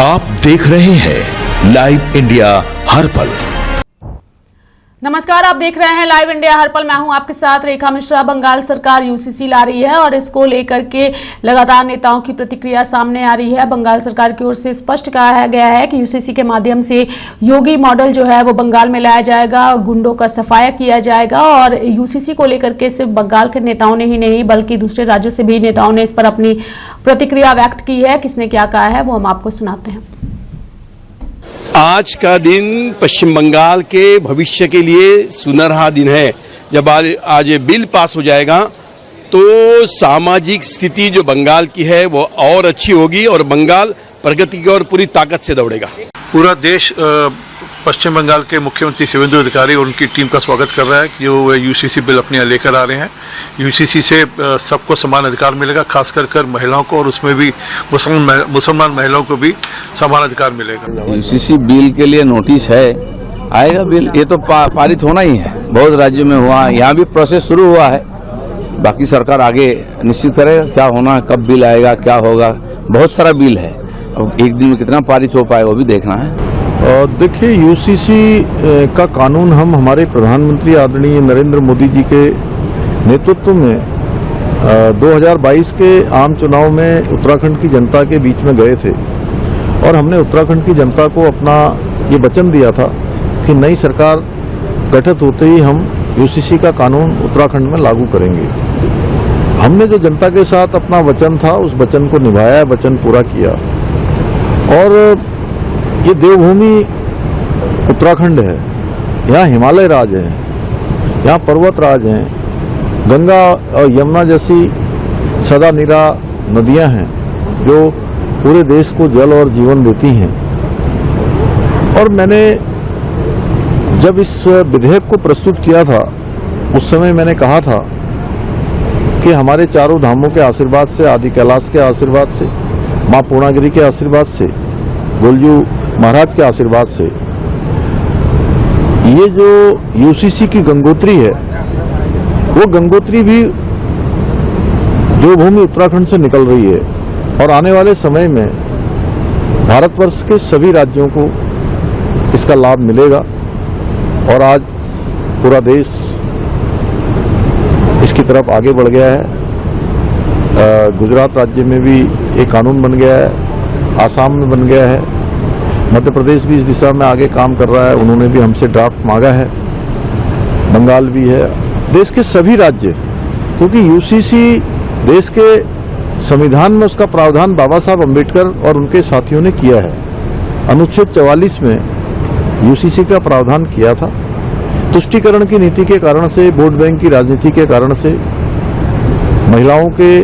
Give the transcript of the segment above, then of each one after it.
आप देख रहे हैं लाइव इंडिया हर पल। नमस्कार, आप देख रहे हैं लाइव इंडिया हर पल। मैं हूं आपके साथ रेखा मिश्रा। बंगाल सरकार यूसीसी ला रही है और इसको लेकर के लगातार नेताओं की प्रतिक्रिया सामने आ रही है। बंगाल सरकार की ओर से स्पष्ट कहा गया है कि यूसीसी के माध्यम से योगी मॉडल जो है वो बंगाल में लाया जाएगा, गुंडों का सफाया किया जाएगा। और यूसीसी को लेकर के सिर्फ बंगाल के नेताओं ने ही नहीं बल्कि दूसरे राज्यों से भी नेताओं ने इस पर अपनी प्रतिक्रिया व्यक्त की है। किसने क्या कहा है वो हम आपको सुनाते हैं। आज का दिन पश्चिम बंगाल के भविष्य के लिए सुनहरा दिन है। जब आज ये बिल पास हो जाएगा तो सामाजिक स्थिति जो बंगाल की है वो और अच्छी होगी और बंगाल प्रगति की ओर पूरी ताकत से दौड़ेगा। पूरा देश पश्चिम बंगाल के मुख्यमंत्री शुभेंदु अधिकारी और उनकी टीम का स्वागत कर रहा है कि वो यूसीसी बिल अपने यहाँ लेकर आ रहे हैं। यूसीसी से सबको समान अधिकार मिलेगा, खास कर महिलाओं को, और उसमें भी मुसलमान महिलाओं को भी समान अधिकार मिलेगा। यूसीसी बिल के लिए नोटिस है, आएगा बिल। ये तो पारित होना ही है, बहुत राज्यों में हुआ, यहाँ भी प्रोसेस शुरू हुआ है। बाकी सरकार आगे निश्चित करेगा क्या होना, कब बिल आएगा, क्या होगा। बहुत सारा बिल है, अब एक दिन में कितना पारित हो पाएगा वो भी देखना है। देखिए, यूसीसी का कानून हम हमारे प्रधानमंत्री आदरणीय नरेंद्र मोदी जी के नेतृत्व में 2022 के आम चुनाव में उत्तराखंड की जनता के बीच में गए थे और हमने उत्तराखंड की जनता को अपना ये वचन दिया था कि नई सरकार गठित होते ही हम यूसीसी का कानून उत्तराखंड में लागू करेंगे। हमने जो जनता के साथ अपना वचन था उस वचन को निभाया, वचन पूरा किया। और ये देवभूमि उत्तराखंड है, यहाँ हिमालय राज है, यहाँ पर्वत राज हैं, गंगा और यमुना जैसी सदा निरा नदियाँ हैं जो पूरे देश को जल और जीवन देती हैं। और मैंने जब इस विधेयक को प्रस्तुत किया था उस समय मैंने कहा था कि हमारे चारों धामों के आशीर्वाद से, आदि कैलाश के आशीर्वाद से, माँ पूर्णागिरी के आशीर्वाद से, गोलजू महाराज के आशीर्वाद से ये जो यूसीसी की गंगोत्री है वो गंगोत्री भी देवभूमि उत्तराखंड से निकल रही है। और आने वाले समय में भारतवर्ष के सभी राज्यों को इसका लाभ मिलेगा। और आज पूरा देश इसकी तरफ आगे बढ़ गया है। गुजरात राज्य में भी एक कानून बन गया है, आसाम में बन गया है, मध्य प्रदेश भी इस दिशा में आगे काम कर रहा है, उन्होंने भी हमसे ड्राफ्ट मांगा है, बंगाल भी है, देश के सभी राज्य। क्योंकि यूसीसी देश के संविधान में उसका प्रावधान बाबा साहब अम्बेडकर और उनके साथियों ने किया है। अनुच्छेद 44 में यूसीसी का प्रावधान किया था। तुष्टीकरण की नीति के कारण से, वोट बैंक की राजनीति के कारण से महिलाओं के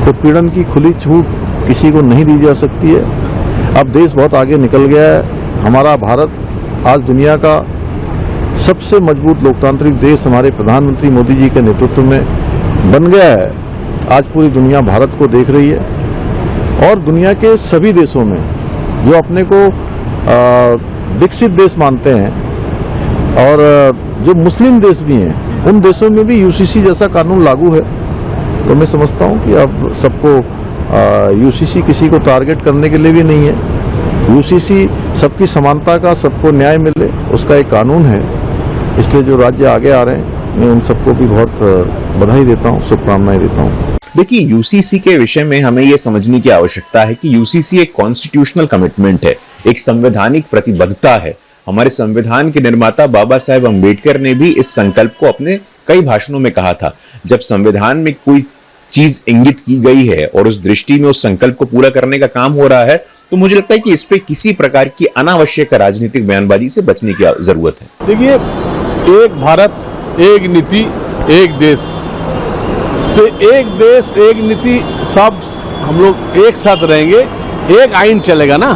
उत्पीड़न की खुली छूट किसी को नहीं दी जा सकती है। अब देश बहुत आगे निकल गया है। हमारा भारत आज दुनिया का सबसे मजबूत लोकतांत्रिक देश हमारे प्रधानमंत्री मोदी जी के नेतृत्व में बन गया है। आज पूरी दुनिया भारत को देख रही है और दुनिया के सभी देशों में जो अपने को विकसित देश मानते हैं और जो मुस्लिम देश भी हैं, उन देशों में भी यूसीसी जैसा कानून लागू है। तो मैं समझता हूँ कि अब सबको यूसीसी किसी को टारगेट करने के लिए भी नहीं है। यूसीसी सबकी समानता का, सबको न्याय मिले, उसका एक कानून है। इसलिए जो राज्य आगे आ रहे हैं मैं उन सबको भी बहुत बधाई देता हूँ, शुभकामनाएं देता हूँ। देखिए, यूसीसी के विषय में हमें यह समझने की आवश्यकता है कि यूसीसी एक कॉन्स्टिट्यूशनल कमिटमेंट है, एक संवैधानिक प्रतिबद्धता है। हमारे संविधान के निर्माता बाबा साहेब अम्बेडकर ने भी इस संकल्प को अपने कई भाषणों में कहा था। जब संविधान में कोई चीज इंगित की गई है और उस दृष्टि में उस संकल्प को पूरा करने का काम हो रहा है तो मुझे लगता है कि इस पे किसी प्रकार की अनावश्यक राजनीतिक बयानबाजी से बचने की जरूरत है। देखिए, एक भारत, एक नीति, एक देश। तो एक देश, एक नीति, सब हम लोग एक साथ रहेंगे, एक आइन चलेगा ना।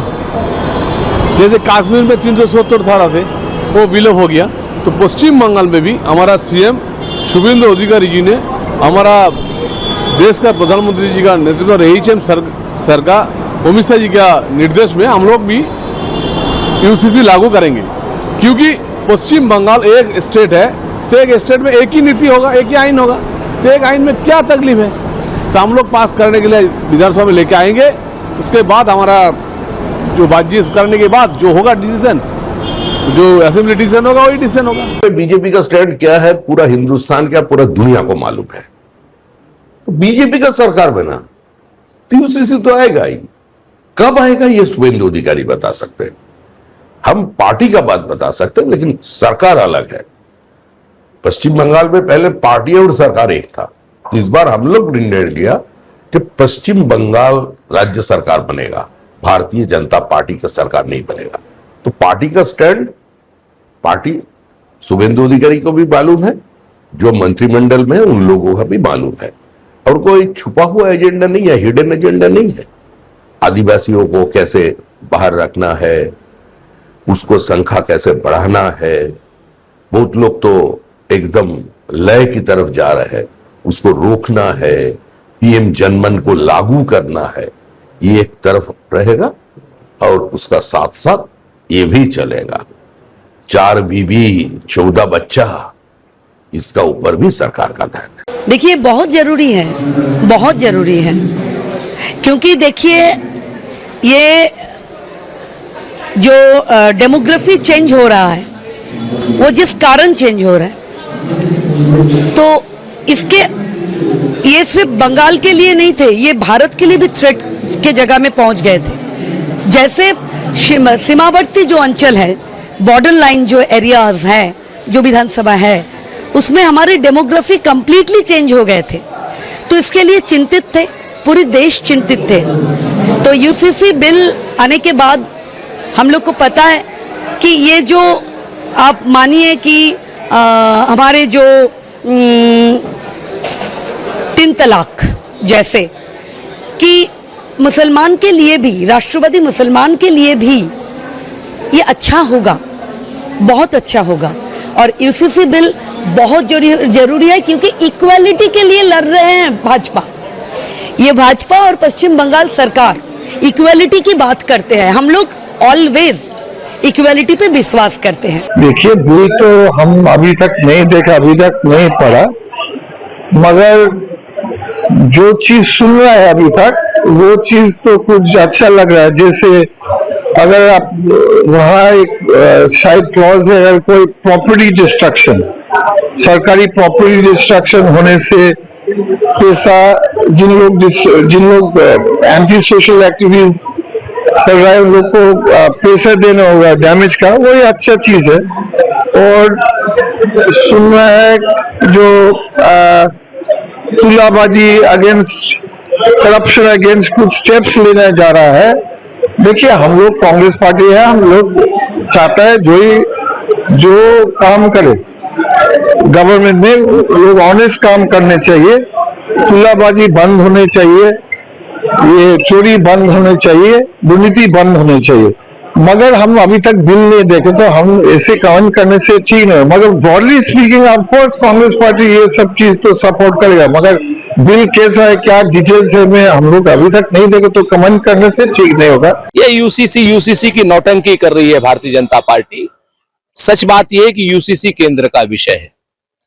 जैसे कश्मीर में 370 धारा थे वो विलोप हो गया, तो पश्चिम बंगाल में भी हमारा सीएम शुभेंदु अधिकारी जी ने, हमारा देश का प्रधानमंत्री जी का नेतृत्व, एचएम सर का, अमित शाह जी का निर्देश में हम लोग भी यूसीसी लागू करेंगे। क्योंकि पश्चिम बंगाल एक स्टेट है तो एक स्टेट में एक ही नीति होगा, एक ही आइन होगा, तो एक आइन में क्या तकलीफ है। तो हम लोग पास करने के लिए विधानसभा में लेके आएंगे। उसके बाद हमारा जो बातचीत करने के बाद जो होगा डिसीजन, जो असेंबली डिसीजन होगा वही डिसीजन होगा। बीजेपी का स्टैंड क्या है पूरा हिंदुस्तान क्या पूरा दुनिया को मालूम है। तो बीजेपी का सरकार बना तो यूसीसी तो आएगा ही। कब आएगा ये शुभेंदु अधिकारी बता सकते हैं। हम पार्टी का बात बता सकते हैं, लेकिन सरकार अलग है। पश्चिम बंगाल में पहले पार्टी और सरकार एक था। इस बार हम लोग निर्णय लिया कि पश्चिम बंगाल राज्य सरकार बनेगा, भारतीय जनता पार्टी का सरकार नहीं बनेगा। तो पार्टी का स्टैंड पार्टी शुभेंदु अधिकारी को भी मालूम है, जो मंत्रिमंडल में उन लोगों का भी मालूम है, और कोई छुपा हुआ एजेंडा नहीं है, हिडन एजेंडा नहीं है। आदिवासियों को कैसे बाहर रखना है, उसको संख्या कैसे बढ़ाना है। बहुत लोग तो एकदम लय की तरफ जा रहे हैं, उसको रोकना है, पीएम जनमन को लागू करना है। ये एक तरफ रहेगा और उसका साथ साथ ये भी चलेगा 4 बीबी 14 बच्चा, इसका ऊपर भी सरकार का ध्यान है। देखिए बहुत जरूरी है, बहुत जरूरी है, क्योंकि देखिए ये जो डेमोग्राफी चेंज हो रहा है वो जिस कारण चेंज हो रहा है, तो इसके ये सिर्फ बंगाल के लिए नहीं थे, ये भारत के लिए भी थ्रेट के जगह में पहुंच गए थे। जैसे सीमावर्ती जो अंचल है, बॉर्डर लाइन जो एरियाज है, जो विधानसभा है, उसमें हमारे डेमोग्राफी कंप्लीटली चेंज हो गए थे। तो इसके लिए चिंतित थे, पूरे देश चिंतित थे। तो यूसीसी बिल आने के बाद हम लोग को पता है कि ये जो आप मानिए कि हमारे जो 3 तलाक जैसे कि मुसलमान के लिए भी, राष्ट्रवादी मुसलमान के लिए भी ये अच्छा होगा, बहुत अच्छा होगा। और यूसीसी बिल बहुत जरूरी है, क्योंकि इक्वालिटी के लिए लड़ रहे हैं भाजपा। ये भाजपा और पश्चिम बंगाल सरकार इक्वालिटी की बात करते हैं। हम लोग ऑलवेज इक्वालिटी पे विश्वास करते हैं। देखिए बिल तो हम अभी तक नहीं देखा, अभी तक नहीं पढ़ा, मगर जो चीज सुन रहा है अभी तक वो चीज तो कुछ अच्छा लग रहा है। जैसे अगर आप वहाँ एक साइड क्लॉज है, अगर कोई प्रॉपर्टी डिस्ट्रक्शन, सरकारी प्रॉपर्टी डिस्ट्रक्शन होने से पैसा जिन लोग एंटी सोशल एक्टिविटीज कर रहे हैं उन लोग को पैसा देना होगा डैमेज का, वो ये अच्छा चीज है। और सुन रहा है जो तुलाबाजी अगेंस्ट करप्शन अगेंस्ट कुछ स्टेप्स लेने जा रहा है। देखिए हम लोग कांग्रेस पार्टी है, हम लोग चाहता है जो काम करे गवर्नमेंट में, लोग ऑनेस्ट काम करने चाहिए, तुलाबाजी बंद होने चाहिए, ये चोरी बंद होने चाहिए, दुर्नीति बंद होनी चाहिए। मगर हम अभी तक बिल नहीं देखे, तो हम ऐसे काम करने से ठीक नहीं। मगर broadly speaking of course Congress party ये सब चीज तो सपोर्ट करेगा, मगर बिल कैसा है, क्या डिटेल्स है, में हम लोग अभी तक नहीं देखे, तो कमेंट करने से ठीक नहीं होगा। ये यूसीसी की नौटंकी कर रही है भारतीय जनता पार्टी। सच बात यह है कि यूसीसी केंद्र का विषय है।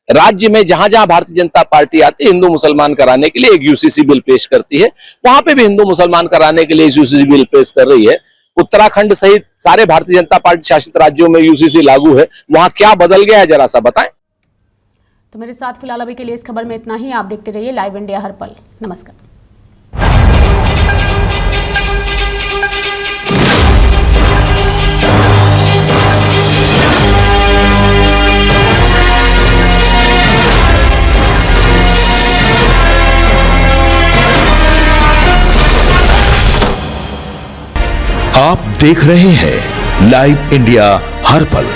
राज्य में जहां जहां भारतीय जनता पार्टी आती है हिंदू मुसलमान कराने के लिए एक यूसीसी बिल पेश करती है, वहां पे भी हिंदू मुसलमान कराने के लिए यूसीसी बिल पेश कर रही है। उत्तराखंड सहित सारे भारतीय जनता पार्टी शासित राज्यों में यूसीसी लागू है, वहां क्या बदल गया है जरा सा बताएं। तो मेरे साथ फिलहाल अभी के लिए इस खबर में इतना ही। आप देखते रहिए लाइव इंडिया हर पल। नमस्कार। आप देख रहे हैं लाइव इंडिया हर पल।